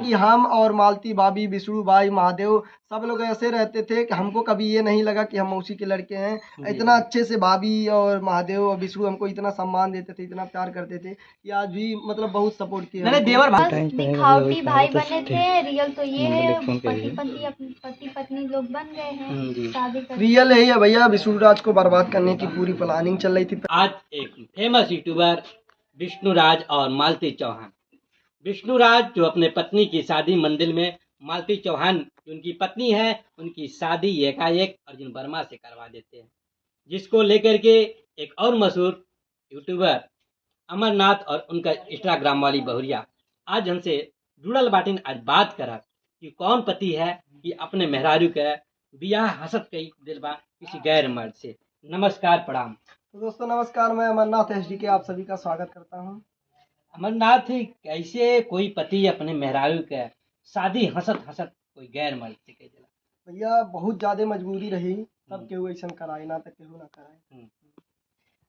कि हम और मालती भाभी, विष्णु भाई, महादेव सब लोग ऐसे रहते थे कि हमको कभी ये नहीं लगा कि हम मौसी के लड़के हैं। इतना अच्छे से भाभी और महादेव और विष्णु हमको इतना सम्मान देते थे, इतना प्यार करते थे कि आज भी मतलब बहुत सपोर्ट किया मैंने देवर बस दिखावटी भाई बने थे, रियल तो ये है पति पत्नी लोग बन गए हैं, शादी कर। रियल यही है भैया, विष्णु राज को बर्बाद करने की पूरी प्लानिंग चल रही थी। आज एक फेमस यूट्यूबर विष्णुराज और मालती चौहान। विष्णुराज जो अपने पत्नी की शादी मंदिर में, मालती चौहान जो उनकी पत्नी है, उनकी शादी एकाएक अर्जुन वर्मा से करवा देते हैं, जिसको लेकर के एक और मशहूर यूट्यूबर अमरनाथ और उनका इंस्टाग्राम वाली बहुरिया आज हमसे जुड़ल बाटिन। आज बात करा कि कौन पति है कि अपने मेहरारू के बियाह हसत कई दिल बा किसी गैर मर्द से। नमस्कार, प्रणाम। तो दोस्तों नमस्कार, मैं अमरनाथ एसडी के आप सभी का स्वागत करता हूँ। अमरनाथ, कैसे कोई पति अपने मेहरारू के शादी हसत हसत कोई गैर मर्द से कह दिला? भैया बहुत ज्यादा मजबूरी रही, तब केहू ऐसा कराए, ना तक केहू ना कराए।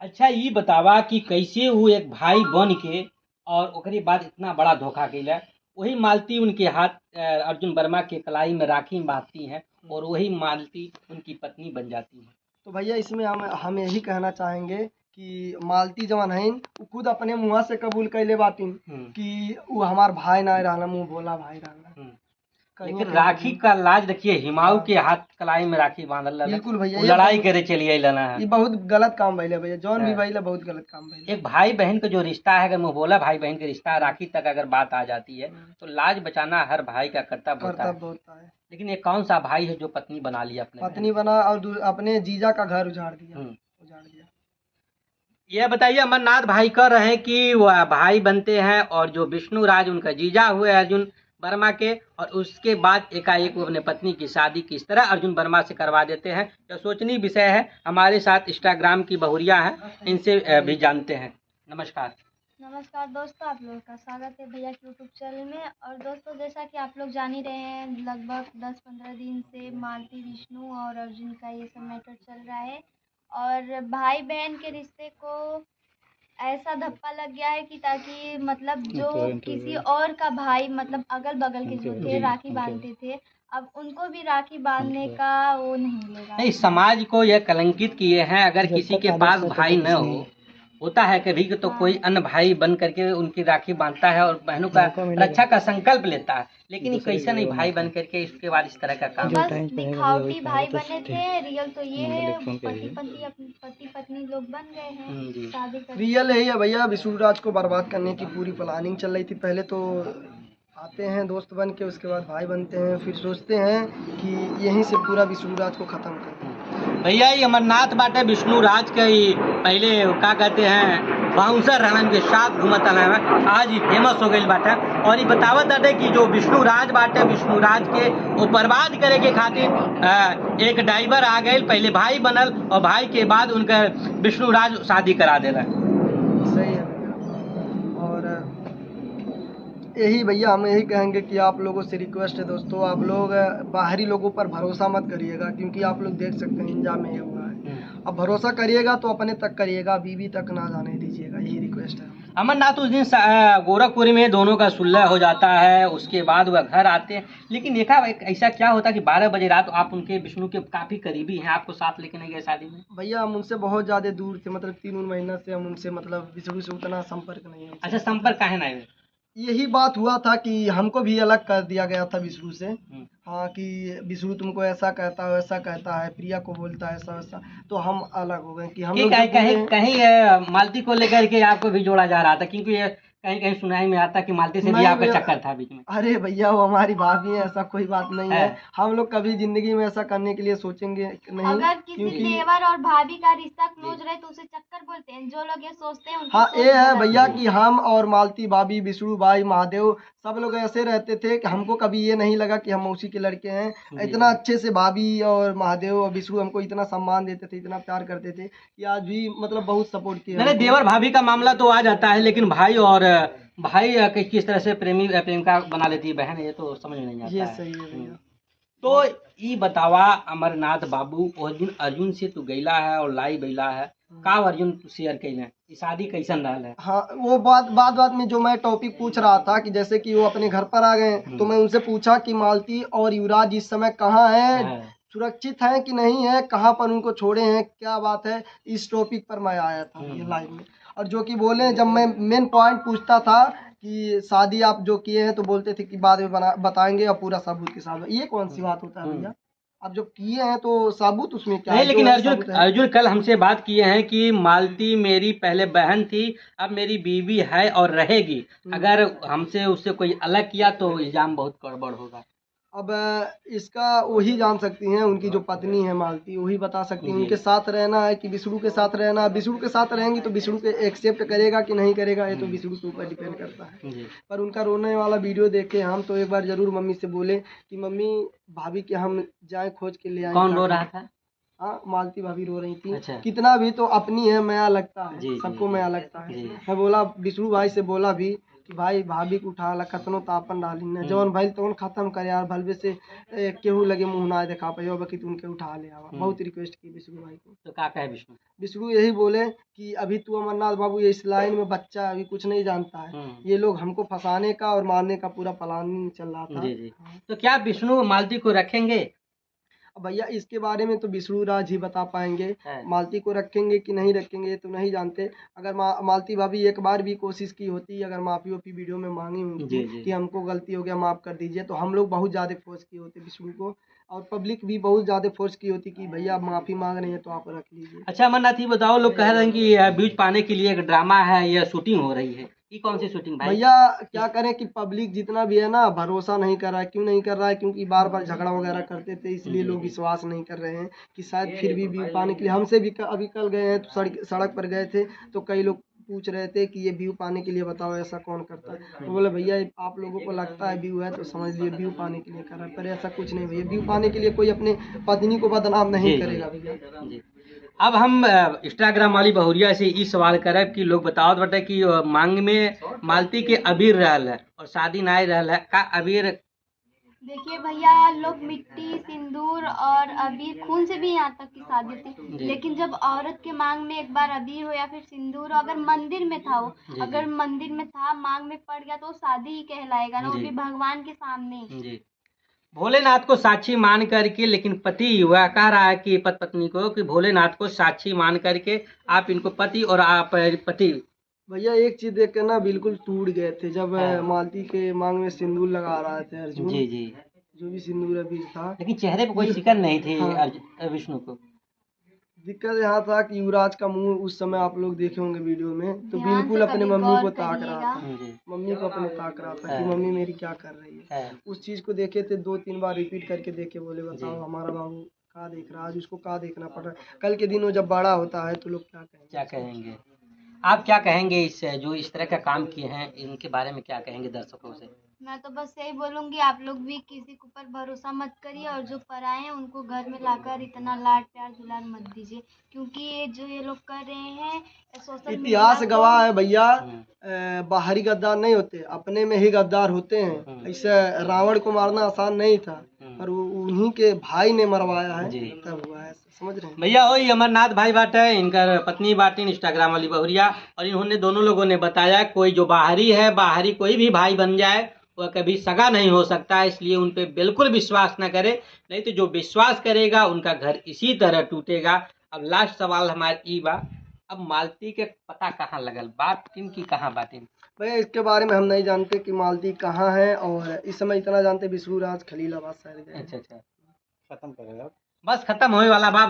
अच्छा, ये बतावा कि कैसे वो एक भाई बन के और ओकरे बाद इतना बड़ा धोखा कैला। वही मालती उनके हाथ अर्जुन वर्मा के कलाई में राखी बांधती हैं और वही मालती उनकी पत्नी बन जाती है। तो भैया इसमें हम यही कहना चाहेंगे कि मालती जवन है वो खुद अपने मुँह से कबूल कैले बातिन कि वो हमार भाई ना रहना, मुँह बोला भाई रहना। लेकिन राखी का लाज देखिए, हिमाऊ के हाथ कलाई में राखी बांधल, बिल्कुल भैया, लड़ाई करे चलिए लेना है। ये बहुत गलत काम भइले भैया, जौन भी भइले बहुत गलत काम भइले। एक भाई बहन का जो रिश्ता है, अगर मुँह बोला भाई बहन का रिश्ता राखी तक अगर बात आ जाती है तो लाज बचाना हर भाई का कर्तव्य होता है। लेकिन ये कौन सा भाई है जो पत्नी बना लिया, अपने पत्नी बना और अपने जीजा का घर उजाड़ दिया। यह बताइए, अमरनाथ भाई कह रहे हैं कि वह भाई बनते हैं और जो विष्णुराज उनका जीजा हुए अर्जुन वर्मा के, और उसके बाद एकाएक वो अपने पत्नी की शादी किस तरह अर्जुन वर्मा से करवा देते हैं। यह सोचनीय विषय है। हमारे साथ इंस्टाग्राम की बहुरिया है, इनसे भी जानते हैं। नमस्कार। नमस्कार दोस्तों, आप लोगों का स्वागत है भैया के यूट्यूब चैनल में। और दोस्तों, जैसा कि आप लोग जान ही रहे हैं, लगभग 10-15 दिन से मालती, विष्णु और अर्जुन का ये सब मैटर चल रहा है और भाई बहन के रिश्ते को ऐसा धप्पा लग गया है कि ताकि मतलब जो किसी और का भाई, मतलब अगल बगल के जो थे राखी बांधते थे, अब उनको भी राखी बांधने का वो नहीं मिलेगा। नहीं, समाज को यह कलंकित किए हैं। अगर किसी के पास भाई न होता है कभी तो कोई अन्य भाई बन करके उनकी राखी बांधता है और बहनों का रक्षा का संकल्प लेता है, लेकिन कैसा नहीं भाई बन करके इसके बाद इस तरह का काम। बस दिखावटी भाई बने थे, रियल तो ये है पति पत्नी लोग बन गए हैं, शादी कर। रियल यही है भैया, विष्णु राज को बर्बाद करने की पूरी प्लानिंग चल रही थी। पहले तो आते हैं दोस्त बन के, उसके बाद भाई बनते हैं, फिर सोचते हैं कि यहीं से पूरा विष्णु राज को खत्म कर। भैया ये अमरनाथ बाटे विष्णुराज के पहले क्या कहते हैं बाउंसर रहन के साथ घूमत है, आज ही फेमस हो गई बाटे। और ये बतावत बाटे कि जो विष्णुराज बाटे, विष्णुराज के वो बर्बाद करे के खातिर एक ड्राइवर आ गए, पहले भाई बनल और भाई के बाद उनका विष्णुराज शादी करा देला। सही है भैया। और यही भैया हम यही कहेंगे कि आप लोगों से रिक्वेस्ट है दोस्तों, आप लोग बाहरी लोगों पर भरोसा मत करिएगा, क्योंकि आप लोग देख सकते हैं इंजाम में हुआ है। अब भरोसा करिएगा तो अपने तक करिएगा, बीवी तक ना जाने दीजिएगा, यही रिक्वेस्ट है। अमरनाथ उस दिन गोरखपुरी में दोनों का सुलह हो जाता है, उसके बाद वह घर आते हैं। लेकिन देखा ऐसा क्या होता है कि 12 बजे रात आप उनके विष्णु के काफी करीबी हैं, आपको साथ लेके नहीं गए शादी में? भैया हम उनसे बहुत ज्यादा दूर थे, मतलब 3 महीना से हम उनसे मतलब विष्णु से उतना संपर्क नहीं है। अच्छा, संपर्क काहे नहीं है? यही बात हुआ था कि हमको भी अलग कर दिया गया था विष्णु से। हाँ, कि विष्णु तुमको ऐसा कहता है, वैसा कहता है, प्रिया को बोलता है ऐसा वैसा, तो हम अलग हो गए कि हम लोग कहीं मालती को लेकर के आपको भी जोड़ा जा रहा था, क्योंकि ये कहीं कहीं सुनाई में आता कि मालती से भी आपका चक्कर था बीच में। अरे भैया वो हमारी भाभी है, ऐसा कोई बात नहीं है। हम लोग कभी जिंदगी में ऐसा करने के लिए सोचेंगे नहीं। अगर किसी देवर और भाभी का रिश्ता क्लोज रहे तो उसे चक्कर बोलते हैं, जो लोग ये सोचते हैं। हाँ, ये है भैया कि हम और मालती भाभी, विष्णु भाई, महादेव सब लोग ऐसे रहते थे कि हमको कभी ये नहीं लगा कि हम मौसी के लड़के हैं। इतना अच्छे से भाभी और महादेव और विष्णु हमको इतना सम्मान देते थे, इतना प्यार करते थे कि आज भी मतलब बहुत सपोर्ट किया। मैंने देवर भाभी का मामला तो आ जाता है, लेकिन भाई और भाई किस तरह से प्रेमी प्रेमिका बना लेती है बहन, ये तो समझ में नहीं आता। ये सही है भैया। तो ई बतावा अमरनाथ बाबू उस दिन अर्जुन से तू गैला है और लाई बैला है का अर्जुन तू शेयर कैले ई शादी कैसन रहल है? हाँ, वो बात में जो मैं टॉपिक पूछ रहा था कि जैसे कि वो अपने घर पर आ गए, तो मैं उनसे पूछा कि मालती और युवराज इस समय कहाँ हैं, हाँ। सुरक्षित हैं कि नहीं है, कहाँ पर उनको छोड़े हैं, क्या बात है, इस टॉपिक पर मैं आया था ये लाइव में। और जो कि बोले, जब मैं मेन पॉइंट पूछता था कि शादी आप जो किए हैं, तो बोलते थे कि बाद में बताएंगे और पूरा सबूत के साथ। ये कौन सी बात होता है भैया? आप जो किए हैं तो सबूत उसमें क्या नहीं, है? लेकिन जो अर्जुन सबूत है। अर्जुन कल हमसे बात किए हैं कि मालती मेरी पहले बहन थी, अब मेरी बीवी है और रहेगी। अगर हमसे उससे कोई अलग किया तो इल्जाम बहुत गड़बड़ होगा। अब इसका वही जान सकती हैं, उनकी जो पत्नी है मालती, वही बता सकती हैं। जी। उनके साथ रहना है कि विष्णु के साथ रहना है। विष्णु के साथ रहेंगी तो विष्णु के एक्सेप्ट करेगा कि नहीं करेगा, ये तो विष्णु के ऊपर डिपेंड करता है। जी। पर उनका रोने वाला वीडियो देखे हम, तो एक बार जरूर मम्मी से बोले कि मम्मी भाभी के हम जाए खोज के ले आए। कौन रो रहा था? हाँ, मालती भाभी रो रही थी। अच्छा। कितना भी तो अपनी है, माया लगता है, जी, सबको जी, माया लगता है। जी। मैं बोला विष्णु भाई से, बोला भी कि भाई भाभी को उठा ला, कतनो तापन डाली न जवन भाई तो खत्म कर यार, भलवे से केहू लगे मुंह ना देखा पाइयो, बाकी तू उनके उठा ले आवा। बहुत रिक्वेस्ट की विष्णु भाई को। तो क्या कहे विष्णु? विष्णु यही बोले कि अभी तू अमरनाथ बाबू ये इस लाइन में बच्चा है, अभी कुछ नहीं जानता है। ये लोग हमको फंसाने का और मारने का पूरा प्लानिंग चल रहा था। जी, जी। तो क्या विष्णु मालती को रखेंगे? अब भैया इसके बारे में तो विष्णु राज ही बता पाएंगे। है। मालती को रखेंगे कि नहीं रखेंगे ये तो नहीं जानते। अगर मालती भाभी एक बार भी कोशिश की होती, अगर माफी वाफी वीडियो में मांगी जी, होती जी। कि हमको गलती हो गया माफ कर दीजिए, तो हम लोग बहुत ज़्यादा फोर्स किए होते विष्णु को, और पब्लिक भी बहुत ज़्यादा फोर्स की होती कि भैया आप माफ़ी मांग रहे हैं तो आप रख लीजिए। अच्छा अमरनाथ, ये बताओ, लोग कह रहे हैं कि व्यूज पाने के लिए एक ड्रामा है या शूटिंग हो रही है, ये कौन सी शूटिंग भाई? भैया क्या करें कि पब्लिक जितना भी है ना, भरोसा नहीं कर रहा है। क्यों नहीं कर रहा है? क्योंकि बार बार झगड़ा वगैरह करते थे, इसलिए लोग विश्वास नहीं कर रहे हैं कि शायद फिर भी व्यू पाने के लिए। हमसे भी अभी कल गए हैं तो सड़क पर गए थे, तो कई लोग पूछ रहे थे कि ये व्यू पाने के लिए बताओ ऐसा कौन करता है। तो बोले भैया आप लोगों को लगता है व्यू है तो समझ लिए व्यू पाने के लिए कर रहा है, पर ऐसा कुछ नहीं भैया। व्यू पाने के लिए कोई अपने पत्नी को बदनाम नहीं जी, करेगा भैया। जी। अब हम इंस्टाग्राम वाली बहुरिया से ई सवाल करब कि लोग बताओ बटे कि मांग में मालती के अबीर रहल है और शादी नाय रहल है का अबीर? देखिए भैया, लोग मिट्टी, सिंदूर और अबीर, खून से भी यहाँ तक की शादी होती, जी। लेकिन जब औरत के मांग में एक बार अबीर हो या फिर सिंदूर हो, अगर मंदिर में था वो, जी, अगर जी। मंदिर में था, मांग में पड़ गया, तो वो शादी ही कहलाएगा ना, वो जी। भी भगवान के सामने। जी। भोलेनाथ को साक्षी मान करके, लेकिन पति युवा कह रहा है कि पत्नी को कि भोलेनाथ को साक्षी मान करके आप इनको पति और आप पति। भैया एक चीज देख के ना बिल्कुल टूट गए थे, जब हाँ। मालती के मांग में सिंदूर लगा रहे थे अर्जुन। जी, जी। जो भी सिंदूर अभी था, लेकिन चेहरे पे कोई शिकन नहीं थी हाँ। विष्णु को। दिक्कत यहाँ था कि युवराज का मुंह उस समय आप लोग देखे होंगे वीडियो में, तो ध्यान बिल्कुल से अपने कभी मम्मी गौर को ताक रहा करिएगा। था। जी। मम्मी को अपने ताक रहा था कि हाँ। मम्मी मेरी क्या कर रही है। है। उस चीज को देखे थे, 2-3 बार रिपीट करके देखे, बोले बताओ जी। हमारा बाबू क्या देख रहा है, आज उसको क्या देखना पड़ रहा है। कल के दिन वो जब बड़ा होता है तो लोग क्या कहेंगे। क्या कहेंगे? आप क्या कहेंगे इस जो इस तरह का काम किए हैं इनके बारे में क्या कहेंगे दर्शकों से? मैं तो बस यही बोलूंगी, आप लोग भी किसी के ऊपर भरोसा मत करिए, और जो पराए हैं उनको घर में लाकर इतना लाड प्यार दुलार मत दीजिए, क्योंकि ये जो ये लोग कर रहे हैं सोशल इतिहास मीडिया गवाह है भैया, हम्म। बाहरी गद्दार नहीं होते, अपने में ही गद्दार होते हैं। ऐसे रावण को मारना आसान नहीं था, पर वो उन्हीं के भाई ने मरवाया है, जी। तब हुआ है। समझ रहे हैं भैया वही अमरनाथ भाई बाटे, इनकर पत्नी बाटी इंस्टाग्राम वाली बहुरिया, और इन्होंने दोनों लोगों ने बताया कोई जो बाहरी है, बाहरी कोई भी भाई बन जाए वह कभी सगा नहीं हो सकता, इसलिए उन पे बिल्कुल विश्वास न करे, नहीं तो जो विश्वास करेगा उनका घर इसी तरह टूटेगा। अब लास्ट सवाल हमारी ई बा, अब मालती के पता कहाँ लगल, बात किन की कहाँ बातिन? भैया इसके बारे में हम नहीं जानते कि मालती कहाँ है, और इस समय इतना जानते विष्णु राज खलीलाबाद शहर गए। अच्छा, खत्म करेगा, बस खत्म होने वाला बा।